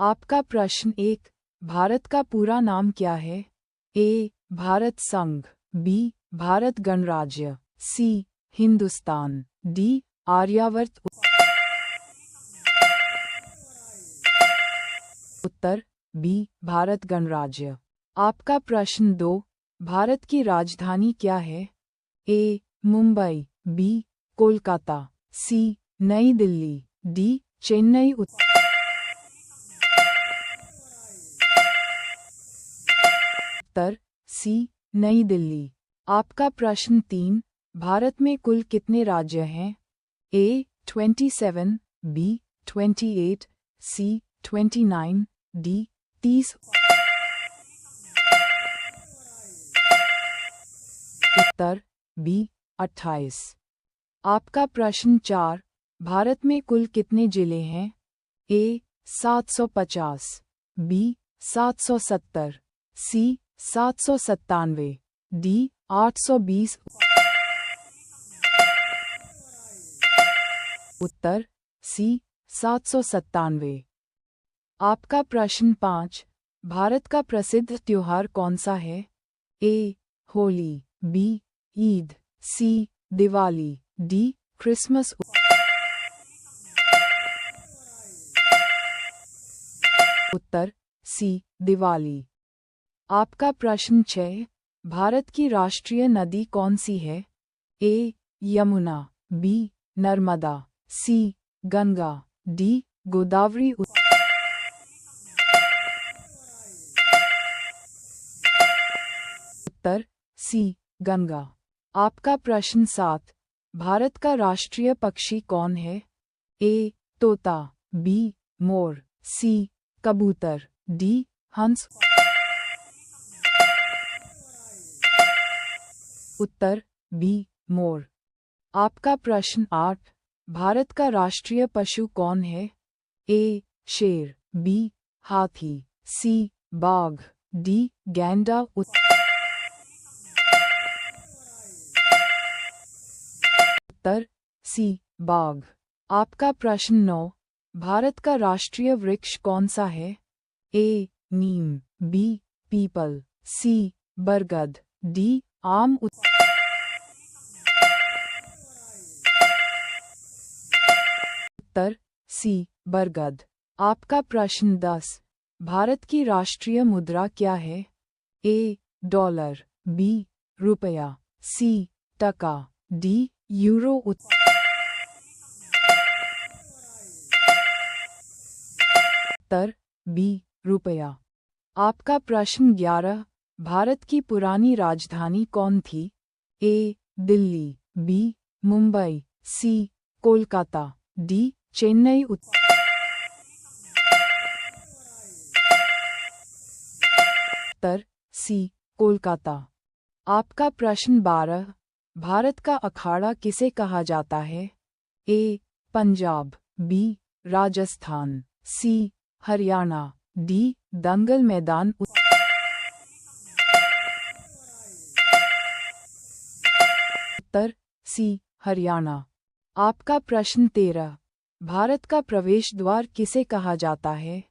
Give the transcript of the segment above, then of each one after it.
आपका प्रश्न 1, भारत का पूरा नाम क्या है? ए. भारत संघ, बी. भारत गणराज्य, सी. हिंदुस्तान, डी. आर्यावर्त। उत्तर बी. भारत गणराज्य। आपका प्रश्न 2, भारत की राजधानी क्या है? ए. मुंबई, बी. कोलकाता, सी. नई दिल्ली, डी. चेन्नई। उत्तर सी. नई दिल्ली। आपका प्रश्न 3, भारत में कुल कितने राज्य हैं? ए. 27, बी. 28, सी. 29, डी. 30। उत्तर बी. 28। आपका प्रश्न 4, भारत में कुल कितने जिले हैं? ए. 750, बी. 770, सी. 797, डी. 820। उत्तर सी. 797। आपका प्रश्न 5, भारत का प्रसिद्ध त्योहार कौन सा है? ए. होली, बी. ईद, सी. दिवाली, डी. क्रिसमस। उत्तर सी. दिवाली। आपका प्रश्न 6, भारत की राष्ट्रीय नदी कौन सी है? ए. यमुना, बी. नर्मदा, सी. गंगा, डी. गोदावरी। उत्तर सी. गंगा। आपका प्रश्न 7, भारत का राष्ट्रीय पक्षी कौन है? ए. तोता, बी. मोर, सी. कबूतर, डी. हंस। उत्तर बी. मोर। आपका प्रश्न 8, भारत का राष्ट्रीय पशु कौन है? ए. शेर, बी. हाथी, सी. बाघ, डी. गैंडा। उत्तर सी. बाघ। आपका प्रश्न 9, भारत का राष्ट्रीय वृक्ष कौन सा है? ए. नीम, बी. पीपल, सी. बरगद, डी. आम। उत्तर सी. बरगद। आपका प्रश्न 10, भारत की राष्ट्रीय मुद्रा क्या है? ए. Dollar, B. रुपया, सी. टका, डी. यूरो। उत्तर बी. रुपया। आपका प्रश्न 11, भारत की पुरानी राजधानी कौन थी? ए. दिल्ली, बी. मुंबई, सी. कोलकाता, डी. चेन्नई। उत्तर सी. कोलकाता। आपका प्रश्न 12, भारत का अखाड़ा किसे कहा जाता है? ए. पंजाब, बी. राजस्थान, सी. हरियाणा, डी. दंगल मैदान। उत्तर सी. हरियाणा। आपका प्रश्न 13, भारत का प्रवेश द्वार किसे कहा जाता है?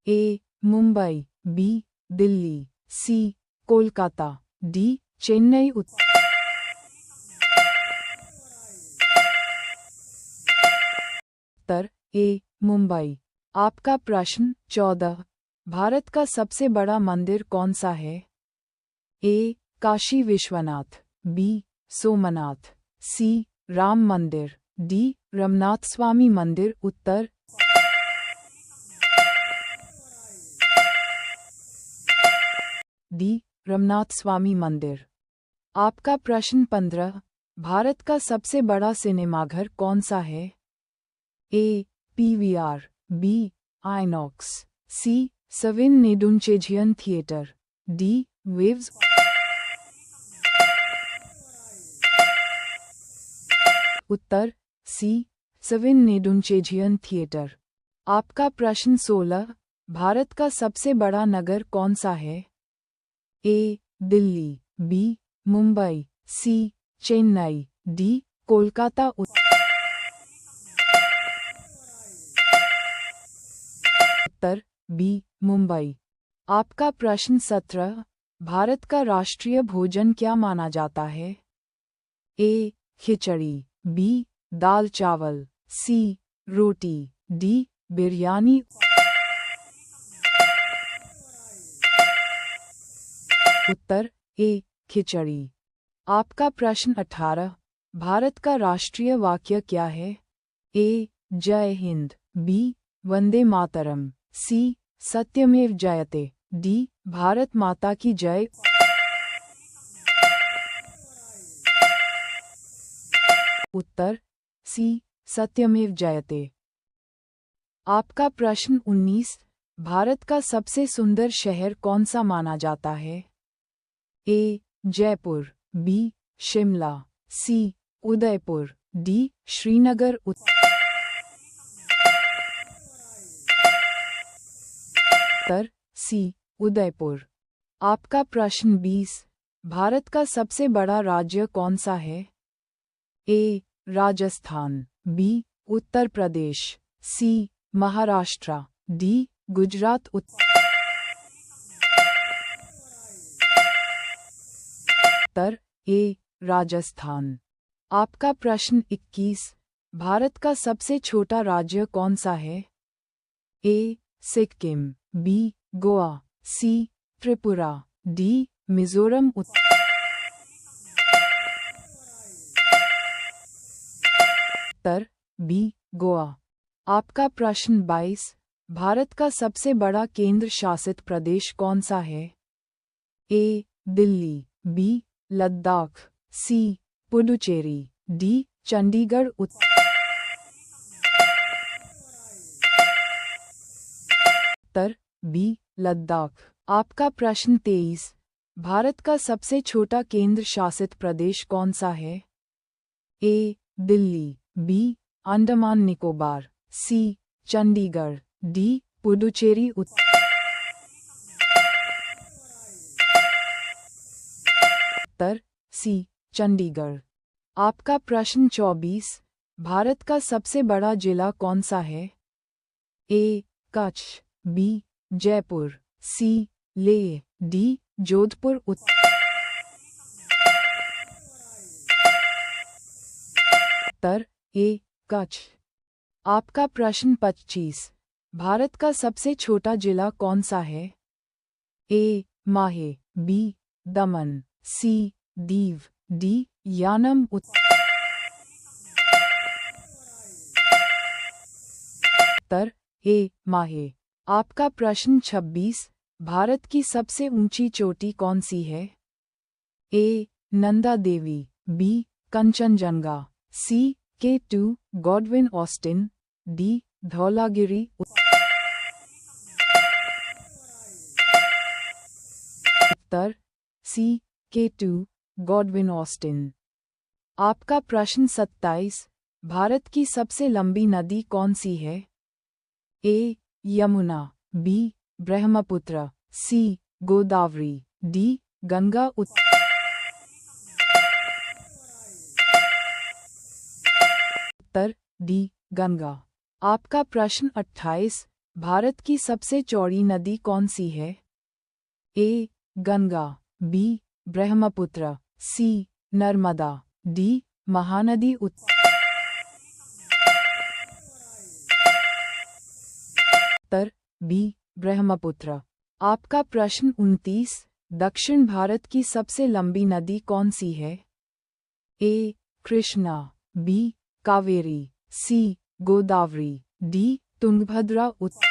ए. मुंबई, बी. दिल्ली, सी. कोलकाता, डी. चेन्नई। उत्तर ए. मुंबई। आपका प्रश्न 14, भारत का सबसे बड़ा मंदिर कौन सा है? ए. काशी विश्वनाथ, बी. सोमनाथ, सी. राम मंदिर, डी. रमनाथ स्वामी मंदिर। उत्तर डी. रमनाथ स्वामी मंदिर। आपका प्रश्न 15, भारत का सबसे बड़ा सिनेमाघर कौन सा है? A. PVR, B. INOX, C. Savin Nedunchezhiyan theatre, D. Waves. उत्तर सी. सविन नेदुनचेझियन थिएटर। आपका प्रश्न 16, भारत का सबसे बड़ा नगर कौन सा है? ए. दिल्ली, बी. मुंबई, सी. चेन्नई, डी. कोलकाता। उत्तर उत्तर बी मुंबई। आपका प्रश्न 17, भारत का राष्ट्रीय भोजन क्या माना जाता है? ए खिचड़ी, बी दाल चावल, सी रोटी, डी बिरयानी। उत्तर ए खिचड़ी। आपका प्रश्न 18, भारत का राष्ट्रीय वाक्य क्या है? ए जय हिंद, बी वंदे मातरम, सी सत्यमेव जयते, डी भारत माता की जय। उत्तर सी सत्यमेव जयते। आपका प्रश्न 19, भारत का सबसे सुंदर शहर कौन सा माना जाता है? ए जयपुर, बी शिमला, सी उदयपुर, डी श्रीनगर। उत्तर सी उदयपुर। आपका प्रश्न 20, भारत का सबसे बड़ा राज्य कौन सा है? ए राजस्थान, बी उत्तर प्रदेश, सी महाराष्ट्र, डी गुजरात। उत्तर ए राजस्थान। आपका प्रश्न 21, भारत का सबसे छोटा राज्य कौन सा है? ए सिक्किम, बी गोवा, सी त्रिपुरा, डी मिजोरम। उत्तर बी गोवा। आपका प्रश्न 22, भारत का सबसे बड़ा केंद्र शासित प्रदेश कौन सा है? ए दिल्ली, बी लद्दाख, सी पुडुचेरी, डी चंडीगढ़। उत्तर बी लद्दाख। आपका प्रश्न 23, भारत का सबसे छोटा केंद्र शासित प्रदेश कौन सा है? ए दिल्ली, बी अंडमान निकोबार, सी चंडीगढ़, डी पुडुचेरी। उत्तर सी चंडीगढ़। आपका प्रश्न 24, भारत का सबसे बड़ा जिला कौन सा है? ए कच्छ, बी जयपुर, सी लेह, डी जोधपुर। उत्तर ए कच्छ। आपका प्रश्न 25, भारत का सबसे छोटा जिला कौन सा है? ए माहे, बी दमन, सी दीव, डी यानम। उत्तर ए माहे। आपका प्रश्न 26, भारत की सबसे ऊंची चोटी कौन सी है? A Nanda Devi, B Kanchenjunga, C K2 Godwin Austen, D Dhaulagiri. उत्तर सी K2 गॉडविन ऑस्टिन। आपका प्रश्न 27, भारत की सबसे लंबी नदी कौन सी है? ए यमुना, बी ब्रह्मपुत्र, सी गोदावरी, डी गंगा। उत्तर डी गंगा। आपका प्रश्न 28, भारत की सबसे चौड़ी नदी कौन सी है? ए गंगा, बी ब्रह्मपुत्र, सी नर्मदा, डी महानदी। उत्तर बी ब्रह्मपुत्र। आपका प्रश्न 29, दक्षिण भारत की सबसे लंबी नदी कौन सी है? ए कृष्णा, बी कावेरी, सी गोदावरी, डी तुंगभद्रा। उत्तर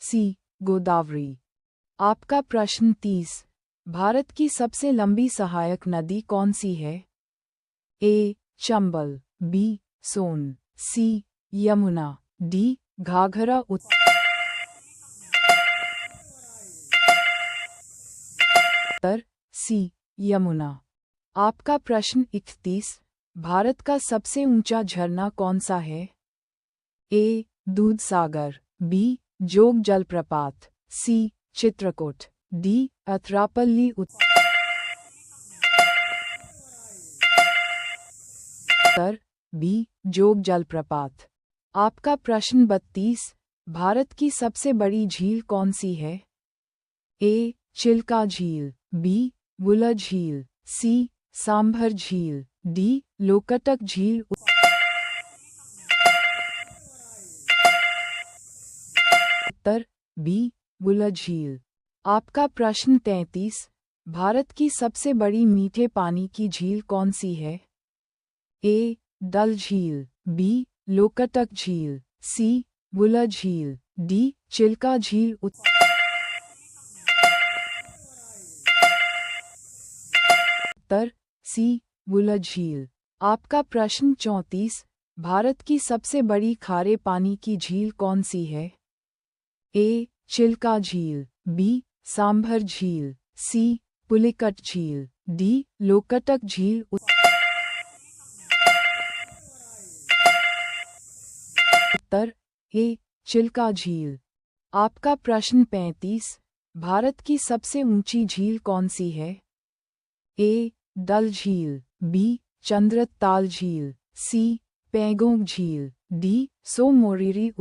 सी गोदावरी। आपका प्रश्न 30, भारत की सबसे लंबी सहायक नदी कौन सी है? ए चंबल, बी सोन, सी यमुना, डी घाघरा। उत्तर सी यमुना। आपका प्रश्न 31, भारत का सबसे ऊंचा झरना कौन सा है? ए दूधसागर, बी जोग जलप्रपात, सी चित्रकूट, डी अथरापल्ली। उत्तर बी जोग जलप्रपात। आपका प्रश्न 32, भारत की सबसे बड़ी झील कौन सी है? ए चिल्का झील, बी बुलर झील, सी सांभर झील, डी लोकटक झील। उत्तर बी बुलर झील। आपका प्रश्न 33, भारत की सबसे बड़ी मीठे पानी की झील कौन सी है? ए डल झील, बी लोकटक झील, सी बुलर झील, डी चिल्का झील। उत्तर सी बुलर झील। आपका प्रश्न 34, भारत की सबसे बड़ी खारे पानी की झील कौन सी है? ए चिल्का झील, बी सांभर झील, सी पुलिकट झील, डी लोकटक झील। उत्तर ए चिल्का झील। आपका प्रश्न 35, भारत की सबसे ऊंची झील कौन सी है? ए डल झील, बी चंद्रताल झील, सी पैगोंग झील, डी सोमोरिरी।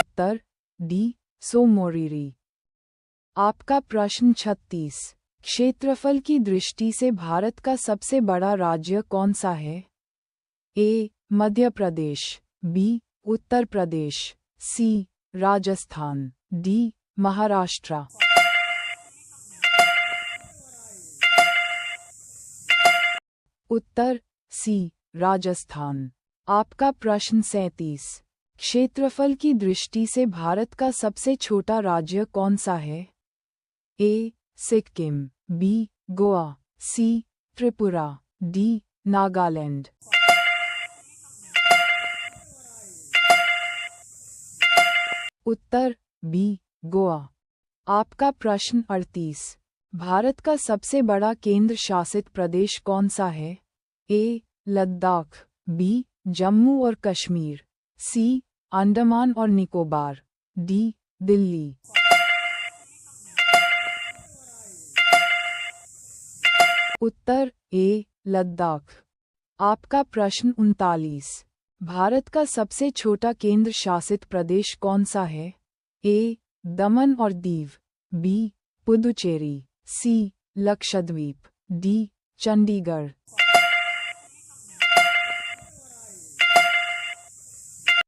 उत्तर डी सोमोरिरी। आपका प्रश्न 36, क्षेत्रफल की दृष्टि से भारत का सबसे बड़ा राज्य कौन सा है? ए मध्य प्रदेश, बी उत्तर प्रदेश, सी राजस्थान, डी महाराष्ट्र। उत्तर सी राजस्थान। आपका प्रश्न 37, क्षेत्रफल की दृष्टि से भारत का सबसे छोटा राज्य कौन सा है? ए सिक्किम, बी गोवा, सी त्रिपुरा, डी नागालैंड। उत्तर बी गोवा। आपका प्रश्न 38, भारत का सबसे बड़ा केंद्र शासित प्रदेश कौन सा है? ए लद्दाख, बी जम्मू और कश्मीर, सी अंडमान और निकोबार, डी दिल्ली। उत्तर ए लद्दाख। आपका प्रश्न 39, भारत का सबसे छोटा केंद्र शासित प्रदेश कौन सा है? ए दमन और दीव, बी पुदुचेरी, सी लक्षद्वीप, डी चंडीगढ़।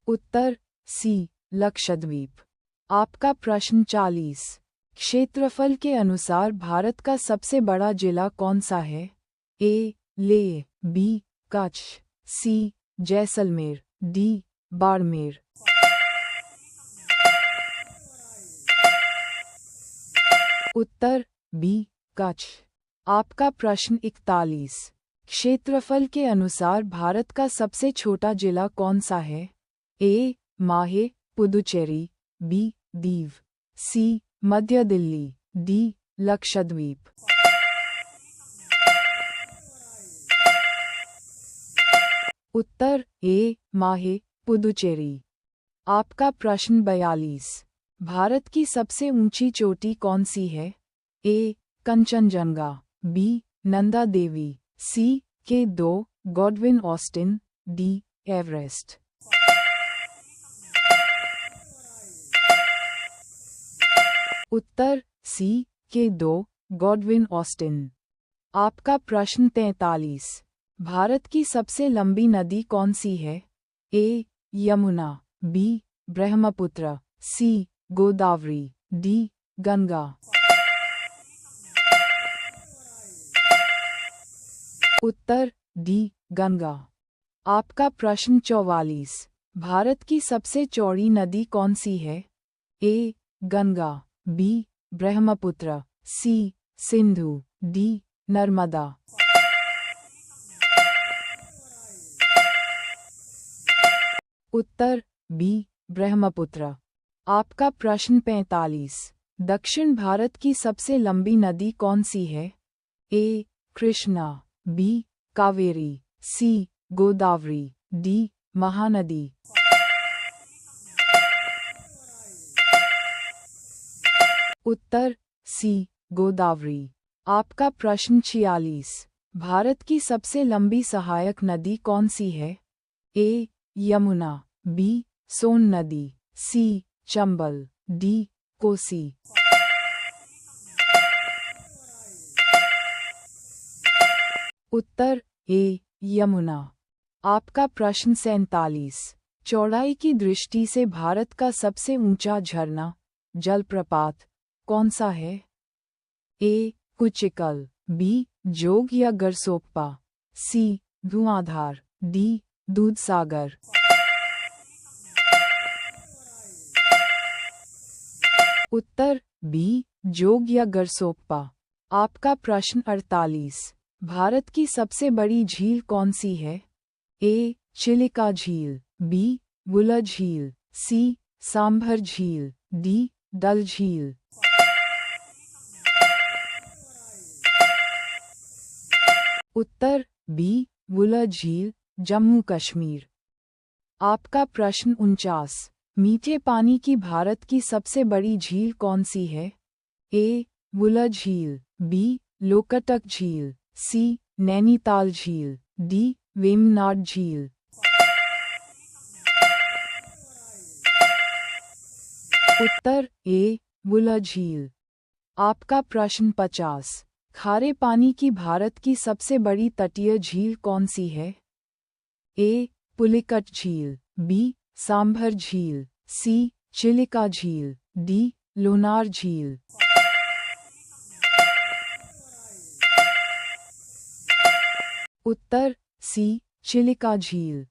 उत्तर सी लक्षद्वीप। आपका प्रश्न 40, क्षेत्रफल के अनुसार भारत का सबसे बड़ा जिला कौन सा है? ए लेह, बी कच्छ, सी जैसलमेर, डी बाड़मेर। उत्तर बी कच्छ। आपका प्रश्न 41, क्षेत्रफल के अनुसार भारत का सबसे छोटा जिला कौन सा है? ए माहे पुदुचेरी, बी दीव, सी मध्य दिल्ली, डी लक्षद्वीप। उत्तर ए माहे पुदुचेरी। आपका प्रश्न 42, भारत की सबसे ऊंची चोटी कौन सी है? A Kanchenjunga, B Nanda Devi, C K2 Godwin Austen, D Everest. उत्तर सी K2 गॉडविन ऑस्टिन। आपका प्रश्न 43, भारत की सबसे लंबी नदी कौन सी है? ए यमुना, बी ब्रह्मपुत्र, सी गोदावरी, डी गंगा। उत्तर डी गंगा। आपका प्रश्न 44, भारत की सबसे चौड़ी नदी कौन सी है? ए गंगा, बी ब्रह्मपुत्र, सी सिंधु, डी नर्मदा। उत्तर बी ब्रह्मपुत्र। आपका प्रश्न 45, दक्षिण भारत की सबसे लंबी नदी कौन सी है? ए कृष्णा, बी कावेरी, सी गोदावरी, डी महानदी। उत्तर सी गोदावरी। आपका प्रश्न 46। भारत की सबसे लंबी सहायक नदी कौन सी है? ए. यमुना, बी. सोन नदी, सी. चंबल, डी. कोसी। उत्तर ए. यमुना। आपका प्रश्न 47। चौड़ाई की दृष्टि से भारत का सबसे ऊंचा झरना जलप्रपात कौन सा है? ए. कुचिकल, बी. जोग या गरसोप्पा, सी. धुआंधार, डी. दूधसागर। उत्तर बी. जोग या गरसोप्पा। आपका प्रश्न 48। भारत की सबसे बड़ी झील कौन सी है? ए. चिलिका झील, बी. वुलर झील, सी. सांभर झील, डी. डल झील। उत्तर बी. वुलर झील, जम्मू कश्मीर। आपका प्रश्न 49। मीठे पानी की भारत की सबसे बड़ी झील कौन सी है? ए. वुलर झील, बी. लोकटक झील, सी. नैनीताल झील, डी. वेमनाड झील। उत्तर ए. वुलर झील। आपका प्रश्न 50। खारे पानी की भारत की सबसे बड़ी तटीय झील कौन सी है? ए. पुलिकट झील, बी. सांभर झील, सी. चिलिका झील, डी. लोनार झील। उत्तर सी. चिलिका झील।